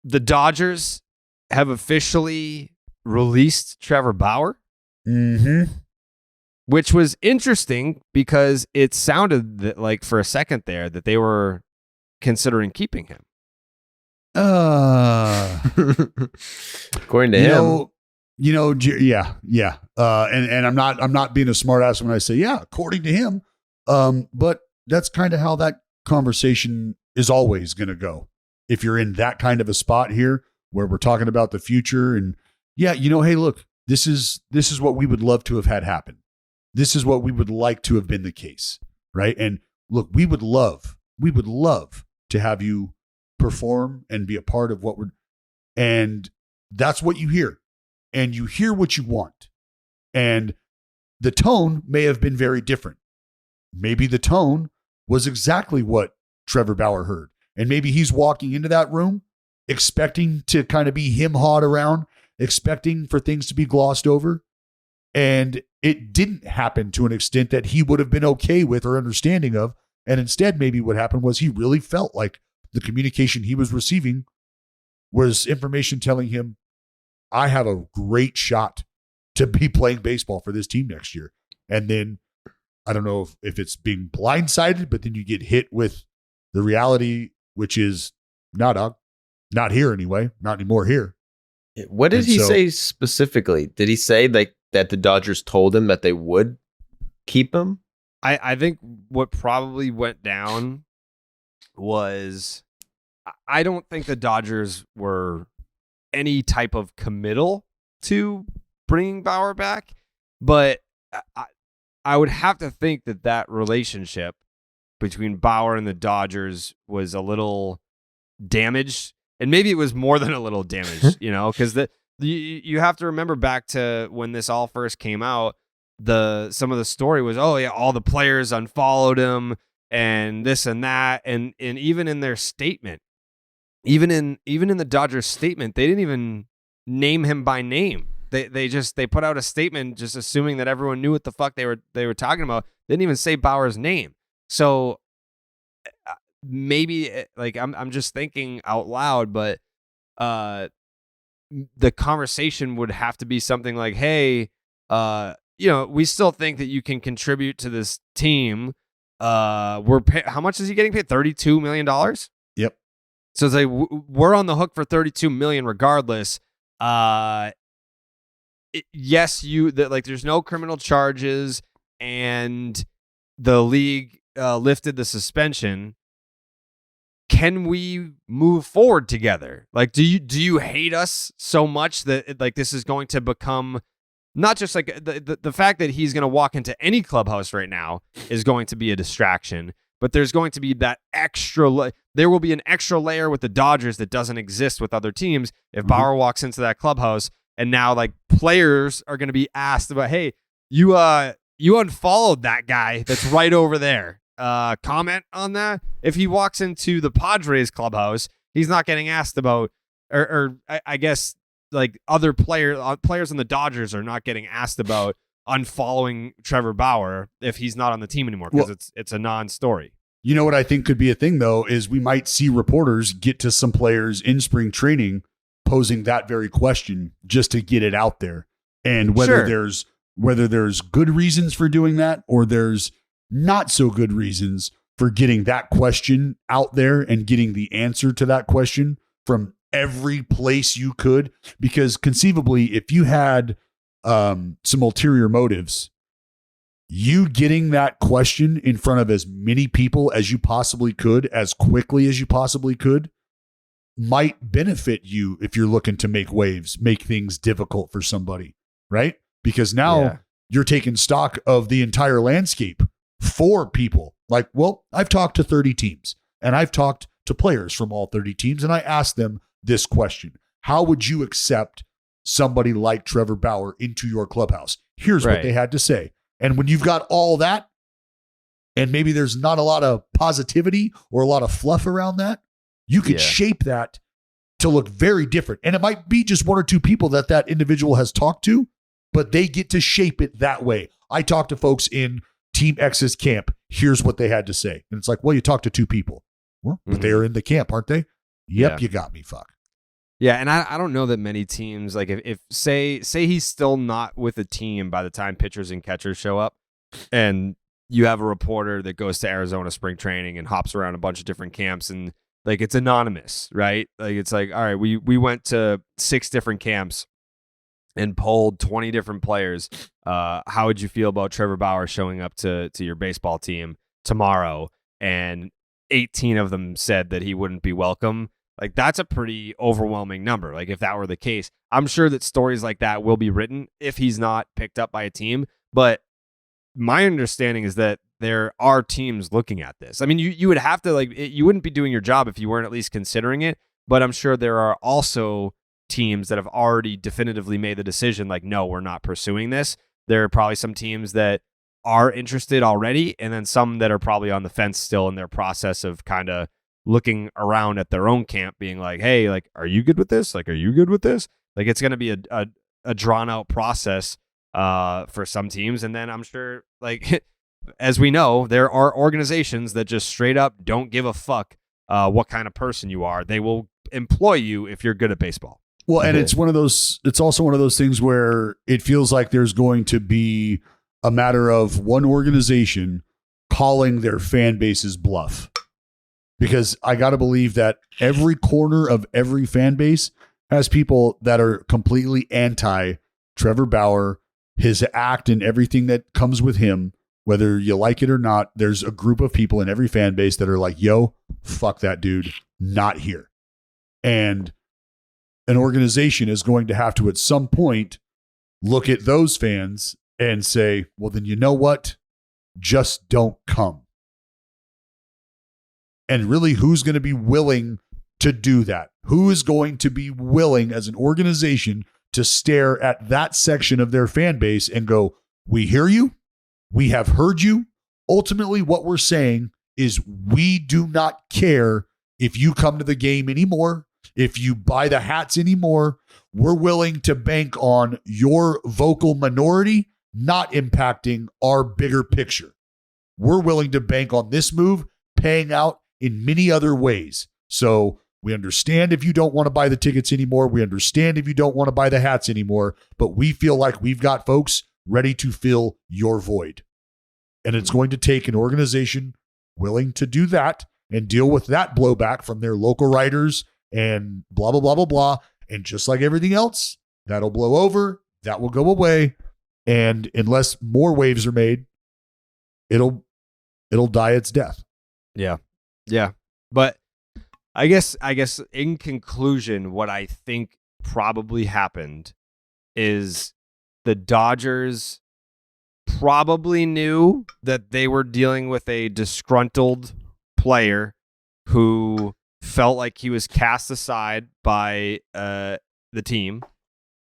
the Dodgers have officially released Trevor Bauer, which was interesting because it sounded like for a second there that they were considering keeping him. According to him. Yeah. And I'm not being a smart ass when I say, yeah, according to him. But that's kind of how that conversation is always going to go. If you're in that kind of a spot here where we're talking about the future and hey, look, this is what we would love to have had happen. This is what we would like to have been the case. Right. And look, we would love to have you perform and be a part of and that's what you hear. And you hear what you want. And the tone may have been very different. Maybe the tone was exactly what Trevor Bauer heard. And maybe he's walking into that room expecting to kind of be him-hawed around, expecting for things to be glossed over. And it didn't happen to an extent that he would have been okay with or understanding of. And instead, maybe what happened was he really felt like the communication he was receiving was information telling him, I have a great shot to be playing baseball for this team next year. And then I don't know if it's being blindsided, but then you get hit with the reality, which is not here anyway, not anymore here. What did he say specifically? Did he say like that the Dodgers told him that they would keep him? I think what probably went down was I don't think the Dodgers were any type of committal to bringing Bauer back, but I would have to think that relationship between Bauer and the Dodgers was a little damaged, and maybe it was more than a little damaged, because you have to remember back to when this all first came out, some of the story was, oh yeah, all the players unfollowed him and this and that, and even in their statement, even in the Dodgers statement, they didn't even name him by name. They put out a statement just assuming that everyone knew what the fuck they were talking about. They didn't even say Bauer's name. So maybe like I'm just thinking out loud, but the conversation would have to be something like, hey, we still think that you can contribute to this team. How much is he getting paid? $32 million? Yep. So it's like we're on the hook for $32 million regardless. Yes, there's no criminal charges, and the league lifted the suspension. Can we move forward together? Like, do you hate us so much that like this is going to become not just like the fact that he's going to walk into any clubhouse right now is going to be a distraction, but there's going to be that there will be an extra layer with the Dodgers that doesn't exist with other teams. If Bauer walks into that clubhouse and now like players are going to be asked about, hey, you unfollowed that guy that's right over there. Comment on that. If he walks into the Padres clubhouse, he's not getting asked about, or I guess like other players on the Dodgers are not getting asked about unfollowing Trevor Bauer if he's not on the team anymore, because it's a non-story. You know what I think could be a thing though is we might see reporters get to some players in spring training posing that very question just to get it out there, and whether there's good reasons for doing that or there's not so good reasons for getting that question out there and getting the answer to that question from every place you could, because conceivably if you had some ulterior motives, you getting that question in front of as many people as you possibly could, as quickly as you possibly could, might benefit you if you're looking to make waves, make things difficult for somebody, right? Because now you're taking stock of the entire landscape for people. Like, well, I've talked to 30 teams and I've talked to players from all 30 teams, and I asked them this question: how would you accept somebody like Trevor Bauer into your clubhouse? Here's what they had to say. And when you've got all that, and maybe there's not a lot of positivity or a lot of fluff around that, you could shape that to look very different. And it might be just one or two people that individual has talked to, but they get to shape it that way. I talked to folks in Team X's camp. Here's what they had to say. And it's like, well, you talked to two people. Well, but they are in the camp, aren't they? Yep, you got me, fuck. Yeah, and I don't know that many teams, like if say he's still not with a team by the time pitchers and catchers show up, and you have a reporter that goes to Arizona spring training and hops around a bunch of different camps, and like it's anonymous, right? Like it's like, all right, we went to 6 different camps and polled 20 different players. How would you feel about Trevor Bauer showing up to your baseball team tomorrow? And 18 of them said that he wouldn't be welcome. Like, that's a pretty overwhelming number. Like, if that were the case, I'm sure that stories like that will be written if he's not picked up by a team. But my understanding is that there are teams looking at this. I mean, you would have to, like, you wouldn't be doing your job if you weren't at least considering it. But I'm sure there are also teams that have already definitively made the decision, like, no, we're not pursuing this. There are probably some teams that are interested already, and then some that are probably on the fence still in their process of kind of looking around at their own camp, being like, hey, like, are you good with this? Like, are you good with this? Like, it's going to be a drawn out process for some teams. And then I'm sure, like, as we know, there are organizations that just straight up don't give a fuck what kind of person you are. They will employ you if you're good at baseball. Well, and it's also one of those things where it feels like there's going to be a matter of one organization calling their fan base's bluff. Because I got to believe that every corner of every fan base has people that are completely anti Trevor Bauer, his act and everything that comes with him, whether you like it or not. There's a group of people in every fan base that are like, yo, fuck that dude, not here. And an organization is going to have to, at some point, look at those fans and say, well, then you know what? Just don't come. And really, who's going to be willing to do that? Who is going to be willing as an organization to stare at that section of their fan base and go, we hear you. We have heard you. Ultimately, what we're saying is we do not care if you come to the game anymore, if you buy the hats anymore. We're willing to bank on your vocal minority not impacting our bigger picture. We're willing to bank on this move paying out in many other ways. So we understand if you don't want to buy the tickets anymore. We understand if you don't want to buy the hats anymore, but we feel like we've got folks ready to fill your void. And it's going to take an organization willing to do that and deal with that blowback from their local writers and blah, blah, blah, blah, blah. And just like everything else, that'll blow over. That will go away. And unless more waves are made, it'll die its death. Yeah. Yeah. But I guess in conclusion, what I think probably happened is the Dodgers probably knew that they were dealing with a disgruntled player who felt like he was cast aside by the team,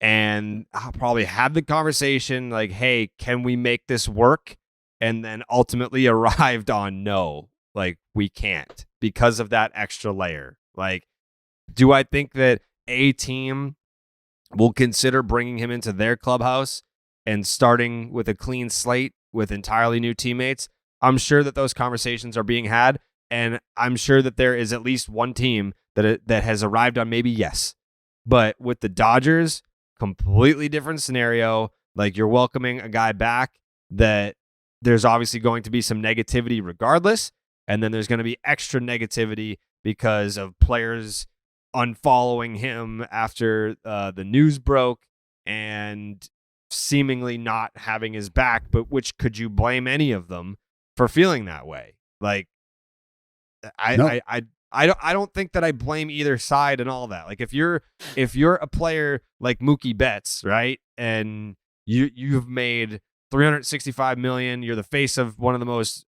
and probably had the conversation like, hey, can we make this work? And then ultimately arrived on no. Like, we can't because of that extra layer. Like, do I think that a team will consider bringing him into their clubhouse and starting with a clean slate with entirely new teammates? I'm sure that those conversations are being had, and I'm sure that there is at least one team that has arrived on maybe yes. But with the Dodgers, completely different scenario. Like, you're welcoming a guy back that there's obviously going to be some negativity regardless. And then there's going to be extra negativity because of players unfollowing him after the news broke and seemingly not having his back. But which could you blame any of them for feeling that way? Like, I don't think that I blame either side and all that. Like, if you're a player like Mookie Betts, right, and you've made $365 million. You're the face of one of the most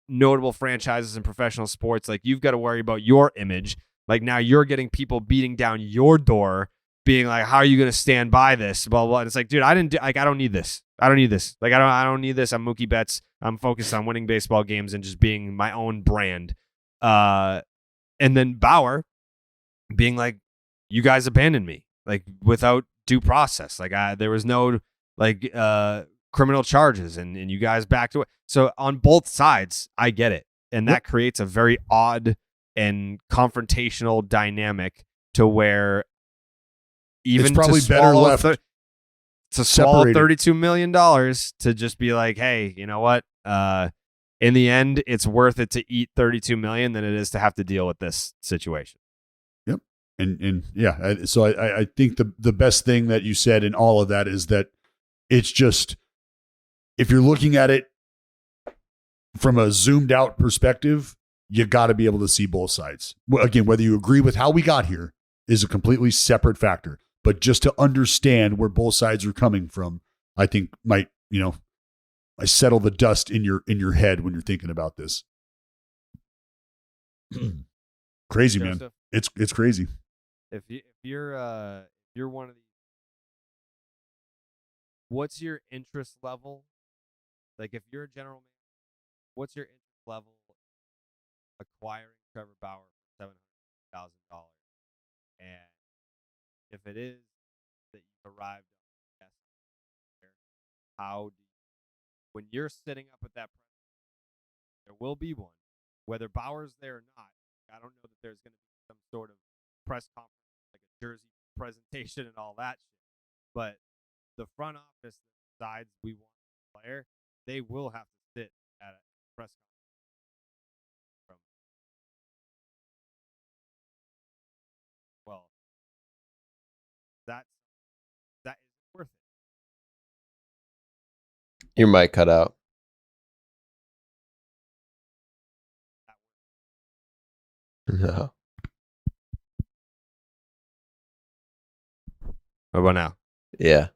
notable franchises in professional sports. Like, you've got to worry about your image. Like, now you're getting people beating down your door, being like, "How are you going to stand by this?" Blah, blah, blah. And it's like, dude, I don't need this. I don't need this. Like, I don't need this. I'm Mookie Betts. I'm focused on winning baseball games and just being my own brand. And then Bauer being like, "You guys abandoned me, like, without due process. Like, there was no criminal charges, and you guys backed away." So on both sides, I get it. And that creates a very odd and confrontational dynamic to where even it's probably to better swallow left to swallow separated. $32 million to just be like, hey, you know what? In the end, it's worth it to eat $32 million than it is to have to deal with this situation. Yep. And yeah, so I think the best thing that you said in all of that is that it's just, if you're looking at it from a zoomed out perspective, you got to be able to see both sides. Again, whether you agree with how we got here is a completely separate factor, but just to understand where both sides are coming from, I think might, I settle the dust in your head when you're thinking about this. Crazy, Joseph, man. It's crazy. If you're one of these, what's your interest level? Like, if you're a general manager, what's your interest level acquiring Trevor Bauer for $700,000? And if it is that you've arrived on how do you, when you're sitting up at that press, there will be one, whether Bauer's there or not. I don't know that there's going to be some sort of press conference, like a jersey presentation and all that shit. But the front office that decides we want a player, they will have to sit at a press conference. Well, that is worth it. Your mic cut out. No. What about now? Yeah.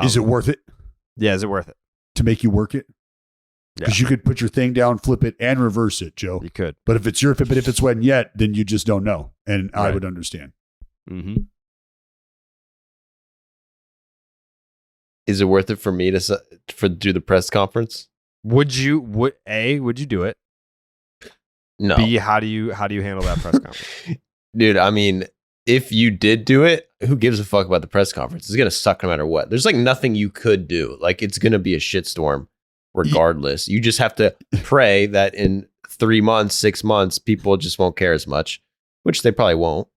Is it worth it? Yeah, is it worth it? To make you work it? Because you could put your thing down, flip it, and reverse it, Joe. You could. But if it's when yet, then you just don't know. And Right. I would understand. Mm-hmm. Is it worth it for me to do the press conference? Would you do it? No. B, how do you handle that press conference? Dude, I mean, if you did do it, who gives a fuck about the press conference? It's going to suck no matter what. There's like nothing you could do. Like, it's going to be a shitstorm regardless. You just have to pray that in 3 months, 6 months, people just won't care as much, which they probably won't.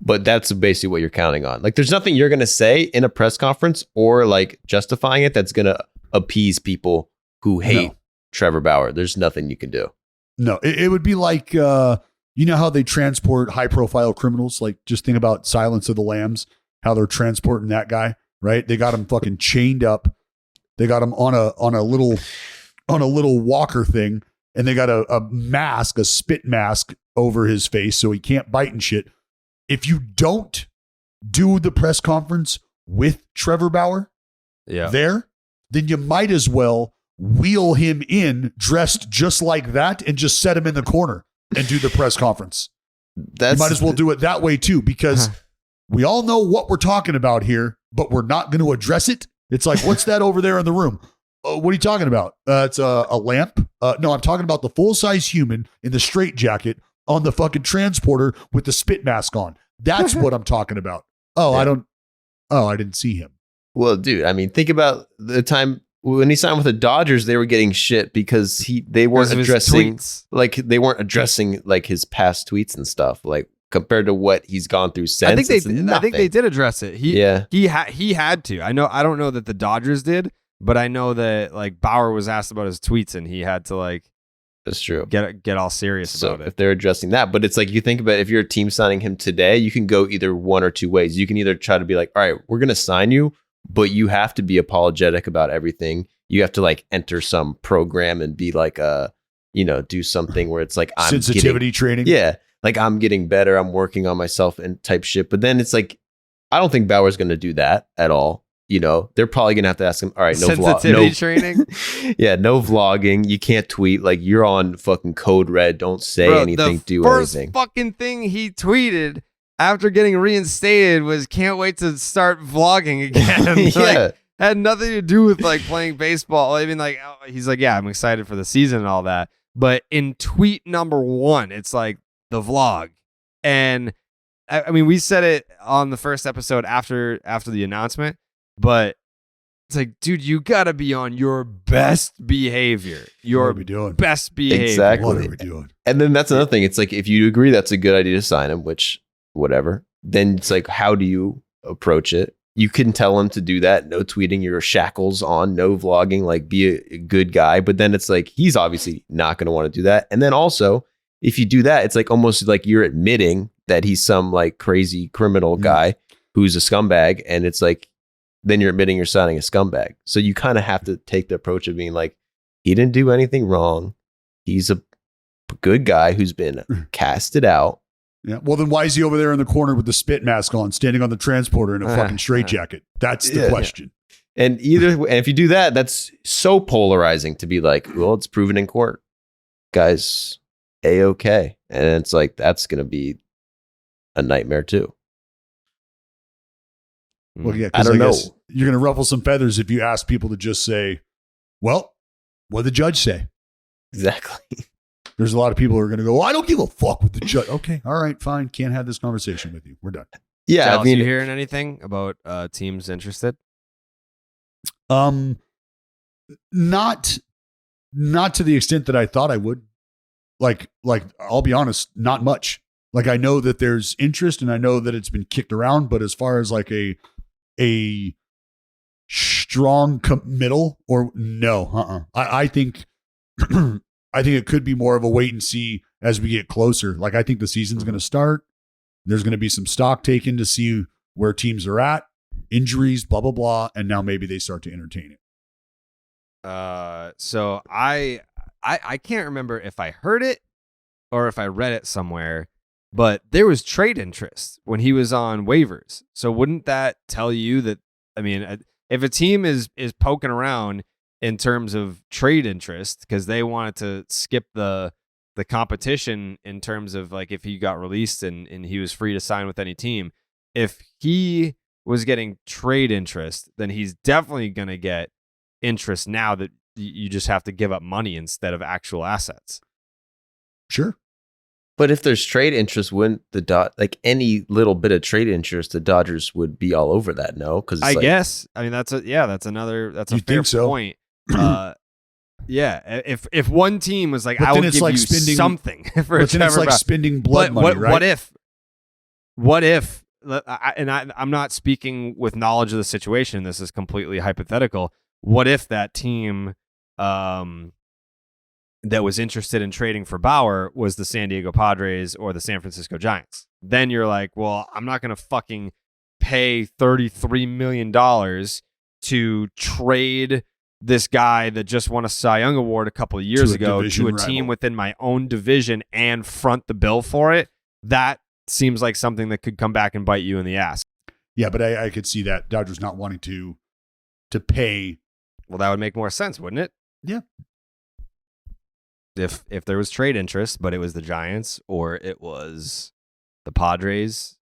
But that's basically what you're counting on. Like, there's nothing you're going to say in a press conference or like justifying it that's going to appease people who hate Trevor Bauer. There's nothing you can do. No, it would be like, you know how they transport high profile criminals? Like, just think about Silence of the Lambs, how they're transporting that guy, right? They got him fucking chained up. They got him on a little walker thing, and they got a mask, a spit mask over his face so he can't bite and shit. If you don't do the press conference with Trevor Bauer there, then you might as well wheel him in dressed just like that and just set him in the corner and do the press conference. You might as well do it that way too, because we all know what we're talking about here, but we're not going to address it. It's like, what's that over there in the room? What are you talking about? It's a lamp. No, I'm talking about the full-size human in the straitjacket on the fucking transporter with the spit mask on. That's what I'm talking about. I didn't see him. Well, dude, I mean, think about the time when he signed with the Dodgers, they were getting shit because they weren't addressing like his past tweets and stuff, like compared to what he's gone through since. I think they did address it. He had to. I don't know that the Dodgers did, but I know that like Bauer was asked about his tweets and he had to like. That's true. Get all serious about it. If they're addressing that, but it's like, you think about if you're a team signing him today, you can go either one or two ways. You can either try to be like, all right, we're going to sign you, but you have to be apologetic about everything. You have to like enter some program and be like, do something where it's like, sensitivity training. Yeah. Like, I'm getting better. I'm working on myself and type shit. But then it's like, I don't think Bauer's going to do that at all. They're probably going to have to ask him, all right, no sensitivity training. Yeah, no vlogging. You can't tweet. Like, you're on fucking code red. Don't say anything, do anything. The first fucking thing he tweeted after getting reinstated was, can't wait to start vlogging again. Yeah. Had nothing to do with like playing baseball. I mean, like, he's like, yeah, I'm excited for the season and all that. But in tweet number 1, it's like the vlog. And I mean, we said it on the first episode after the announcement. But it's like, dude, you got to be on your best behavior. Your best behavior. Exactly. What are we doing? And then that's another thing. It's like, if you agree that's a good idea to sign him, which, whatever, then it's like, how do you approach it? You can tell him to do that. No tweeting your shackles on, no vlogging, like be a good guy. But then it's like, he's obviously not going to want to do that. And then also, if you do that, it's like almost like you're admitting that he's some like crazy criminal guy who's a scumbag. And it's like, then you're admitting you're signing a scumbag. So you kind of have to take the approach of being like, he didn't do anything wrong. He's a good guy who's been casted out. Yeah. Well, then why is he over there in the corner with the spit mask on, standing on the transporter in a fucking straitjacket? That's the question. Yeah. And if you do that, that's so polarizing to be like, well, it's proven in court. Guys, A-okay. And it's like, that's going to be a nightmare too. Well, yeah, I don't know. You're going to ruffle some feathers if you ask people to just say, well, what did the judge say? Exactly. There's a lot of people who are going to go, well, I don't give a fuck with the judge. Okay. All right, fine. Can't have this conversation with you. We're done. Yeah. Dallas, I mean, you hearing anything about teams interested? Not to the extent that I thought I would. Like I'll be honest, not much. Like I know that there's interest and I know that it's been kicked around, but as far as like a strong committal or no, I think I think it could be more of a wait and see as we get closer. Like I think the season's going to start. There's going to be some stock taken to see where teams are at, injuries, blah blah blah, and now maybe they start to entertain it. So I can't remember if I heard it or if I read it somewhere, but there was trade interest when he was on waivers. So wouldn't that tell you that? I mean, if a team is poking around in terms of trade interest because they wanted to skip the competition in terms of like if he got released and he was free to sign with any team, if he was getting trade interest, then he's definitely going to get interest now that you just have to give up money instead of actual assets. Sure. but if there's trade interest, wouldn't like any little bit of trade interest, the Dodgers would be all over that? No, because I guess. I mean, that's a fair point. Yeah, if one team was like, but I will give like you something for but then it's like spending blood money, right? What if? I'm not speaking with knowledge of the situation. This is completely hypothetical. What if that team that was interested in trading for Bauer was the San Diego Padres or the San Francisco Giants? Then you're like, well, I'm not going to fucking pay $33 million to trade this guy that just won a Cy Young Award a couple of years ago to a team within my own division and front the bill for it. That seems like something that could come back and bite you in the ass. Yeah, but I could see that Dodgers not wanting to pay. Well, that would make more sense, wouldn't it? Yeah. If there was trade interest, but it was the Giants or it was the Padres,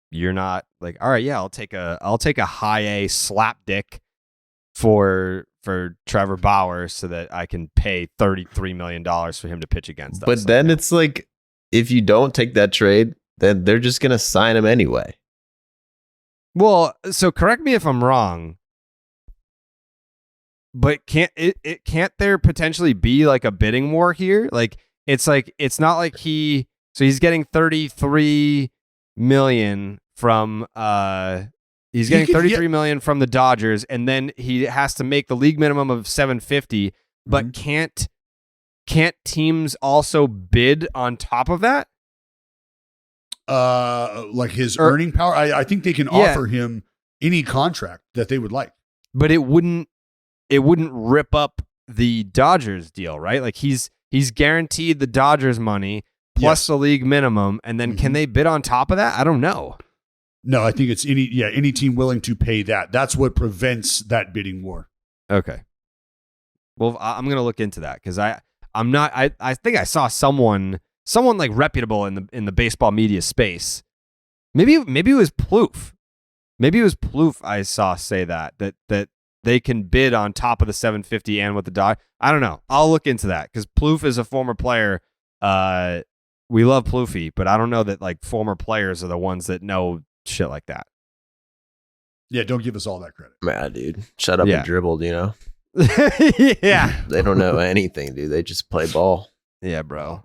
you're not like, all right, yeah, I'll take a high A slap dick for Trevor Bauer so that I can pay $33 million for him to pitch against us. But then it's like, if you don't take that trade, then they're just going to sign him anyway. Well, so correct me if I'm wrong, but can't there potentially be like a bidding war here? It's not like he's getting $33 million from million from the Dodgers, and then he has to make the league minimum of $750. But can't teams also bid on top of that? Like his earning power. I think they can offer him any contract that they would like, but it wouldn't rip up the Dodgers deal, right? Like he's guaranteed the Dodgers money plus the league minimum, and then can they bid on top of that? I don't know. No, I think it's any team willing to pay that. That's what prevents that bidding war. Okay. Well, I'm gonna look into that because I think I saw someone like reputable in the baseball media space. Maybe it was Plouffe. Maybe it was Plouffe I saw say that they can bid on top of the 750 and with the dog. I don't know. I'll look into that because Plouffe is a former player. We love Plouffe, but I don't know that like former players are the ones that know shit like that. Yeah, don't give us all that credit. Man, dude. Shut up and dribble, you know? Yeah. They don't know anything, dude. They just play ball. Yeah, bro.